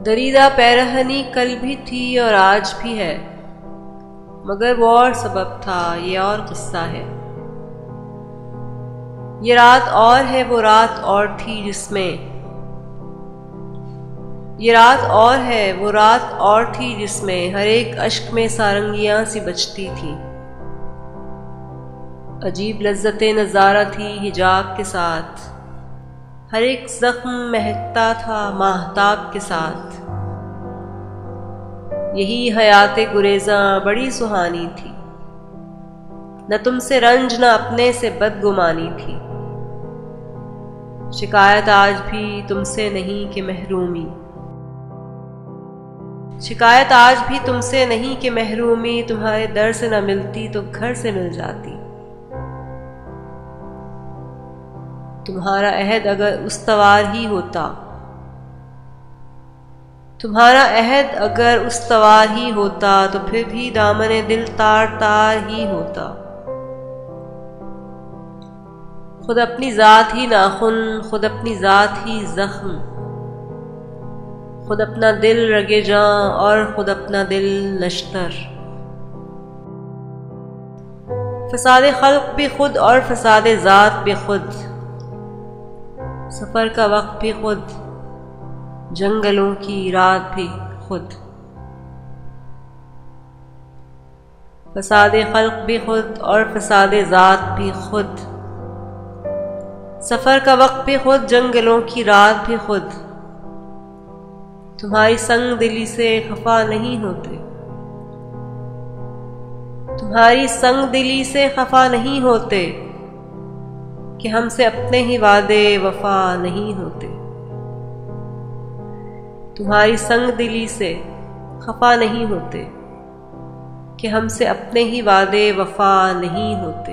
Derrida पैरहनी कल भी थी और आज भी है, मगर वो और सबब था, ये और किस्सा है। ये रात और है, वो रात और थी जिसमें, ये रात और है, वो रात और थी जिसमें हर एक अश्क में सारंगियां सी बजती थी। अजीब लज्जते नज़ारा थी हिजाब के साथ, हर एक जख्म महकता था माहताब के साथ। यही हयाते गुरेज़ा बड़ी सुहानी थी, न तुमसे रंज न अपने से बदगुमानी थी। शिकायत आज भी तुमसे नहीं कि महरूमी, शिकायत आज भी तुमसे नहीं कि महरूमी तुम्हारे दर से न मिलती तो घर से मिल जाती। तुम्हारा अहद अगर उस्तवार ही होता, तुम्हारा अहद अगर उस्तवार ही होता तो फिर भी दामने दिल तार तार ही होता। खुद अपनी जात ही नाखुन, खुद अपनी जात ही जख्म, खुद अपना दिल रगे जां और खुद अपना दिल नश्तर। फसाद खल्क भी खुद और फसाद जात भी खुद, सफर का वक्त भी खुद, जंगलों की रात भी खुद। फसाद खल्क भी खुद और फसाद जात भी खुद, सफर का वक्त भी खुद, जंगलों की रात भी खुद। तुम्हारी संग दिली से खफा नहीं होते, तुम्हारी संग दिली से खफा नहीं होते कि हमसे अपने ही वादे वफा नहीं होते। तुम्हारी संग दिली से खफा नहीं होते कि हमसे अपने ही वादे वफा नहीं होते।